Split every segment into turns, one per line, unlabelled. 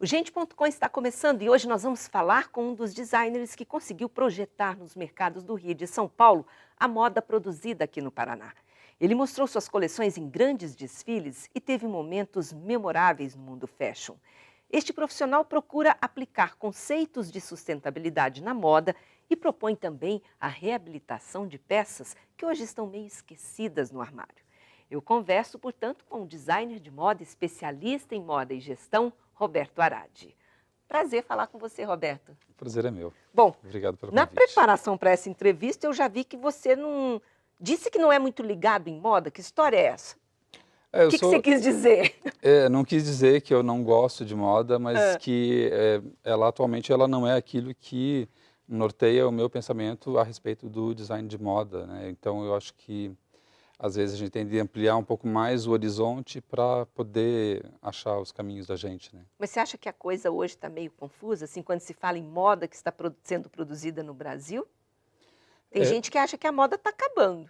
O Gente.com está começando e hoje nós vamos falar com um dos designers que conseguiu projetar nos mercados do Rio e de São Paulo a moda produzida aqui no Paraná. Ele mostrou suas coleções em grandes desfiles e teve momentos memoráveis no mundo fashion. Este profissional procura aplicar conceitos de sustentabilidade na moda e propõe também a reabilitação de peças que hoje estão meio esquecidas no armário. Eu converso, portanto, com um designer de moda especialista em moda e gestão, Roberto Aradi. Prazer falar com você, Roberto.
O prazer é meu.
Bom,
obrigado pelo
na
convite.
preparação para essa entrevista, eu já vi que você não... Disse que não é muito ligado em moda. Que história é essa? O que você quis dizer?
Não quis dizer que eu não gosto de moda, mas que ela atualmente ela não é aquilo que norteia o meu pensamento a respeito do design de moda, né? Então eu acho que às vezes a gente tem de ampliar um pouco mais o horizonte para poder achar os caminhos da gente, né?
Mas você acha que a coisa hoje está meio confusa, assim, quando se fala em moda que está sendo produzida no Brasil? Tem gente que acha que a moda está acabando.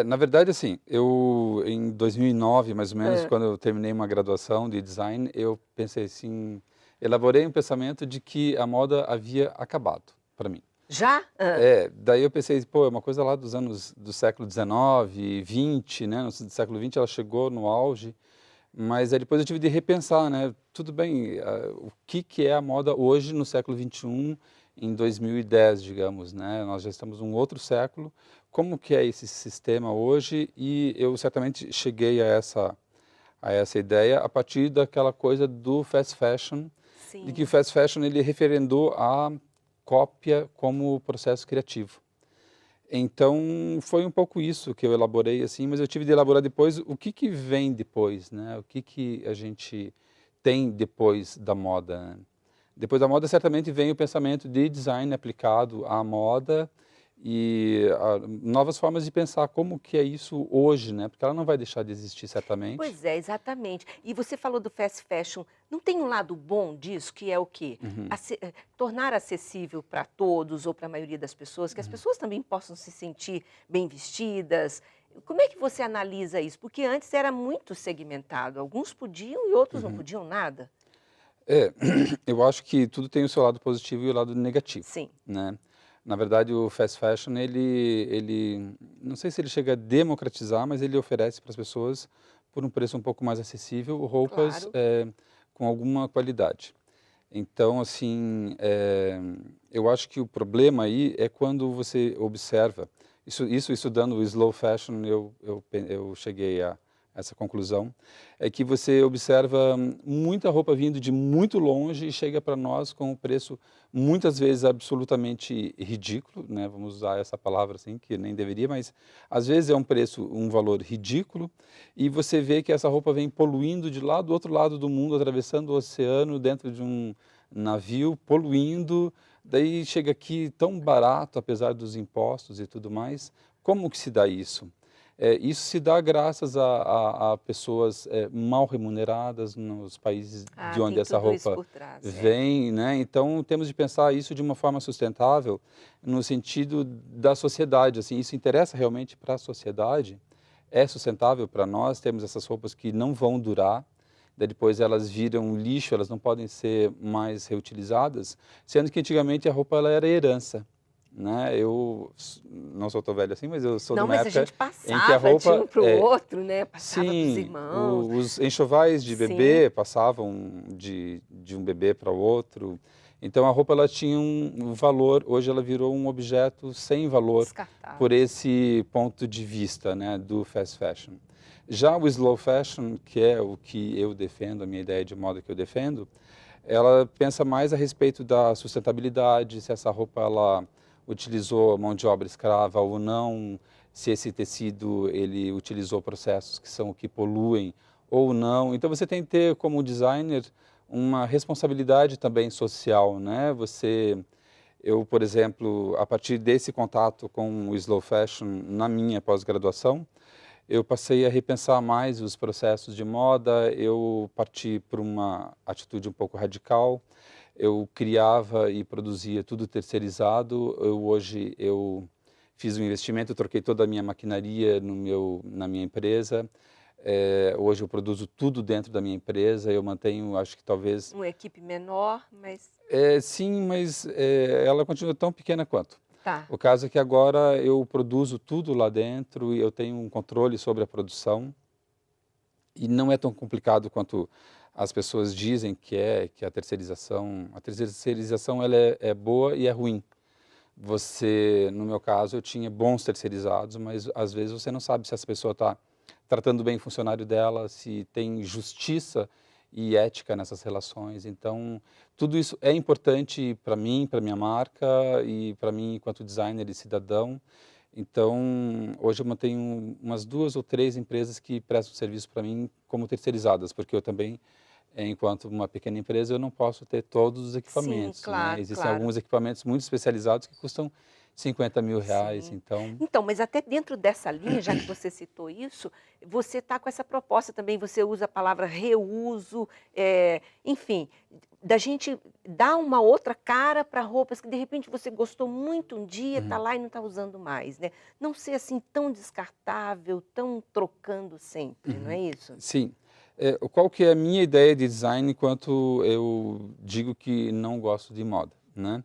Na verdade, assim, eu em 2009, mais ou menos, quando eu terminei uma graduação de design, eu pensei assim, elaborei um pensamento de que a moda havia acabado para mim.
Já?
Daí eu pensei, pô, é uma coisa lá dos anos do século XIX, XX, né? No século XX ela chegou no auge, mas aí depois eu tive de repensar, né? Tudo bem, o que é a moda hoje no século XXI, em 2010, digamos, né? Nós já estamos num outro século, como que é esse sistema hoje? E eu certamente cheguei a essa ideia a partir daquela coisa do fast fashion,
Sim.
de que o fast fashion ele referendou a cópia como processo criativo. Então, foi um pouco isso que eu elaborei, assim, mas eu tive de elaborar depois o que vem depois, né? O que a gente tem depois da moda, né? Depois da moda, certamente, vem o pensamento de design aplicado à moda e novas formas de pensar como que é isso hoje, né? Porque ela não vai deixar de existir, certamente.
Pois é, exatamente. E você falou do fast fashion. Não tem um lado bom disso, que é o quê? Tornar acessível para todos ou para a maioria das pessoas, que as pessoas também possam se sentir bem vestidas. Como é que você analisa isso? Porque antes era muito segmentado. Alguns podiam e outros não podiam nada.
Eu acho que tudo tem o seu lado positivo e o lado negativo,
Sim.
né? Na verdade, o fast fashion, não sei se ele chega a democratizar, mas ele oferece para as pessoas, por um preço um pouco mais acessível, roupas
Claro.
com alguma qualidade. Então, assim, eu acho que o problema aí é quando você observa, isso estudando o slow fashion, eu cheguei a essa conclusão, é que você observa muita roupa vindo de muito longe e chega para nós com um preço muitas vezes absolutamente ridículo, né? Vamos usar essa palavra assim, que nem deveria, mas às vezes é um valor ridículo, e você vê que essa roupa vem poluindo de lá do outro lado do mundo, atravessando o oceano dentro de um navio, poluindo, daí chega aqui tão barato, apesar dos impostos e tudo mais. Como que se dá isso? Isso se dá graças a pessoas mal remuneradas nos países de onde
Tem
essa
tudo isso
roupa
por trás.
vem, né? Então temos de pensar isso de uma forma sustentável no sentido da sociedade. Assim, isso interessa realmente para a sociedade? É sustentável para nós? Temos essas roupas que não vão durar, daí depois elas viram lixo, elas não podem ser mais reutilizadas, sendo que antigamente a roupa ela era herança. Né? Eu não sou tão velho assim, mas eu sou de
Não,
uma
mas a
época
gente
em que a
passava de
roupa
um para o outro, né? Passava para os
sim,
irmãos.
os enxovais de
Sim.
bebê passavam de um bebê para o outro. Então a roupa ela tinha um valor, hoje ela virou um objeto sem valor
Descartável.
por esse ponto de vista, né, do fast fashion. Já o slow fashion, que é o que eu defendo, a minha ideia de moda que eu defendo, ela pensa mais a respeito da sustentabilidade, se essa roupa ela utilizou mão de obra escrava ou não, se esse tecido ele utilizou processos que são o que poluem ou não. Então você tem que ter como designer uma responsabilidade também social, né? Eu, por exemplo, a partir desse contato com o slow fashion na minha pós-graduação, eu passei a repensar mais os processos de moda, eu parti para uma atitude um pouco radical, eu criava e produzia tudo terceirizado, hoje eu fiz um investimento, troquei toda a minha maquinaria na minha empresa, Hoje eu produzo tudo dentro da minha empresa, eu mantenho, acho que talvez...
Uma equipe menor, mas...
Sim, mas ela continua tão pequena quanto.
Tá.
O caso é que agora eu produzo tudo lá dentro e eu tenho um controle sobre a produção e não é tão complicado quanto as pessoas dizem que a terceirização... A terceirização ela é boa e é ruim. No meu caso, eu tinha bons terceirizados, mas às vezes você não sabe se essa pessoa está tratando bem o funcionário dela, se tem justiça e ética nessas relações. Então, tudo isso é importante para mim, para minha marca e para mim enquanto designer e cidadão. Então, hoje eu mantenho umas 2 ou 3 empresas que prestam serviço para mim como terceirizadas, porque eu também, enquanto uma pequena empresa, eu não posso ter todos os
Sim,
equipamentos, né?
claro,
Existem
claro.
alguns equipamentos muito especializados que custam R$ 50.000,
Sim.
então...
Então, mas até dentro dessa linha, já que você citou isso, você está com essa proposta também, você usa a palavra reuso, enfim, da gente dar uma outra cara para roupas que de repente você gostou muito um dia, está
Uhum.
lá e não está usando mais, né? Não ser assim tão descartável, tão trocando sempre, não é
Uhum.
isso?
Sim. Qual que é a minha ideia de design enquanto eu digo que não gosto de moda, né?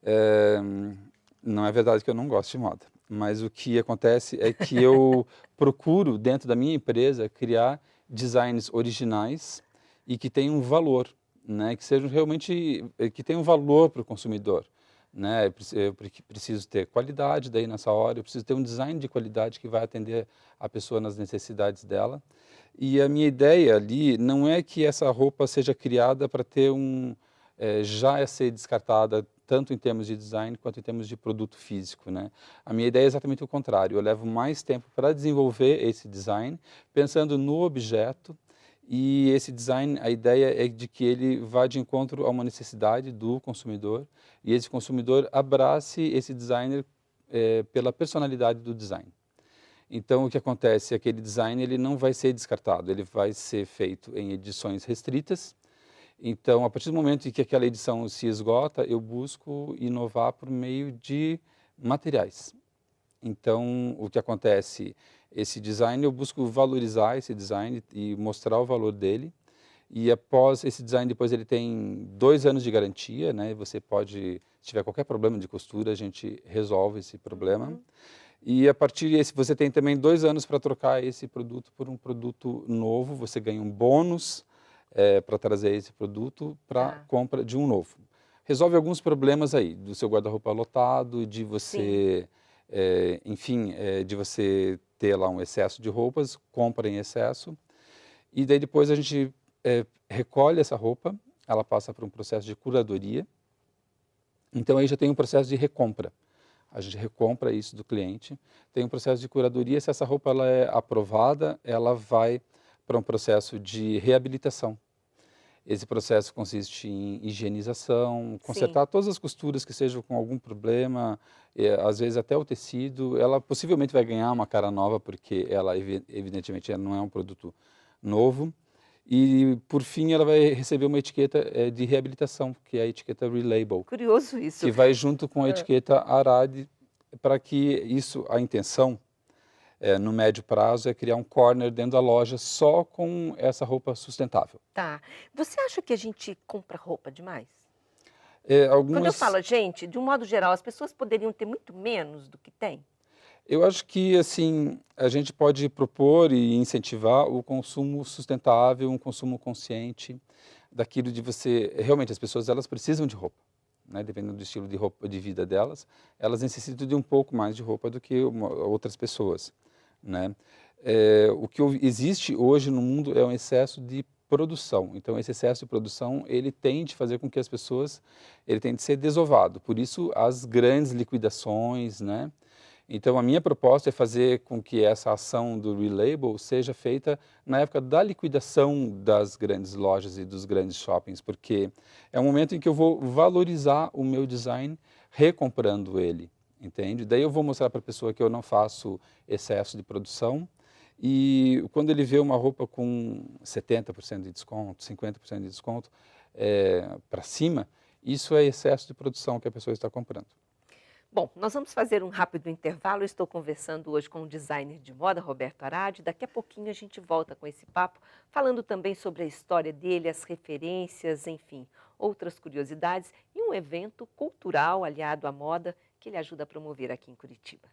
Eh, não é verdade que eu não gosto de moda, mas o que acontece é que eu procuro, dentro da minha empresa, criar designs originais e que tenham um valor, né? Que sejam realmente, que tenham valor para o consumidor, né? Preciso ter qualidade daí nessa hora, eu preciso ter um design de qualidade que vai atender a pessoa nas necessidades dela. E a minha ideia ali não é que essa roupa seja criada para ter já ser descartada tanto em termos de design quanto em termos de produto físico, né? A minha ideia é exatamente o contrário, eu levo mais tempo para desenvolver esse design, pensando no objeto, e esse design, a ideia é de que ele vá de encontro a uma necessidade do consumidor, e esse consumidor abrace esse designer pela personalidade do design. Então, o que acontece é que aquele design ele não vai ser descartado, ele vai ser feito em edições restritas. Então, a partir do momento em que aquela edição se esgota, eu busco inovar por meio de materiais. Então, o que acontece? Esse design, eu busco valorizar esse design e mostrar o valor dele. E após esse design, depois ele tem 2 anos de garantia, né? Você pode, se tiver qualquer problema de costura, a gente resolve esse problema.
Uhum.
E a partir desse, você tem também 2 anos para trocar esse produto por um produto novo, você ganha um bônus para trazer esse produto para
Tá.
compra de um novo. Resolve alguns problemas aí, do seu guarda-roupa lotado, de
Sim.
você, enfim, de você ter lá um excesso de roupas, compra em excesso, e daí depois a gente recolhe essa roupa, ela passa por um processo de curadoria, então aí já tem um processo de recompra. A gente recompra isso do cliente, tem um processo de curadoria, se essa roupa ela é aprovada, ela vai para um processo de reabilitação. Esse processo consiste em higienização,
Sim.
consertar todas as costuras que sejam com algum problema, às vezes até o tecido. Ela possivelmente vai ganhar uma cara nova, porque ela evidentemente ela não é um produto novo. E, por fim, ela vai receber uma etiqueta de reabilitação, que é a etiqueta Relabel,
Curioso isso.
que vai junto com a etiqueta Arad, para que isso, a intenção, no médio prazo, é criar um corner dentro da loja só com essa roupa sustentável.
Tá. Você acha que a gente compra roupa demais? Quando eu falo
Algumas,
a gente, de um modo geral, as pessoas poderiam ter muito menos do que têm?
eu acho que assim a gente pode propor e incentivar o consumo sustentável, um consumo consciente, daquilo de você, realmente as pessoas elas precisam de roupa, né? Dependendo do estilo de roupa de vida delas, elas necessitam de um pouco mais de roupa do que outras pessoas, né? O que existe hoje no mundo é um excesso de produção. Então, esse excesso de produção, ele tende a fazer com que as pessoas, ele tende a ser desovado. Por isso, as grandes liquidações, né? Então, a minha proposta é fazer com que essa ação do Relabel seja feita na época da liquidação das grandes lojas e dos grandes shoppings, porque é um momento em que eu vou valorizar o meu design recomprando ele, entende? Daí eu vou mostrar para a pessoa que eu não faço excesso de produção, e quando ele vê uma roupa com 70% de desconto, 50% de desconto para cima, isso é excesso de produção que a pessoa está comprando.
Bom, nós vamos fazer um rápido intervalo. Eu estou conversando hoje com o designer de moda, Roberto Aradi. Daqui a pouquinho a gente volta com esse papo, falando também sobre a história dele, as referências, enfim, outras curiosidades e um evento cultural aliado à moda que ele ajuda a promover aqui em Curitiba.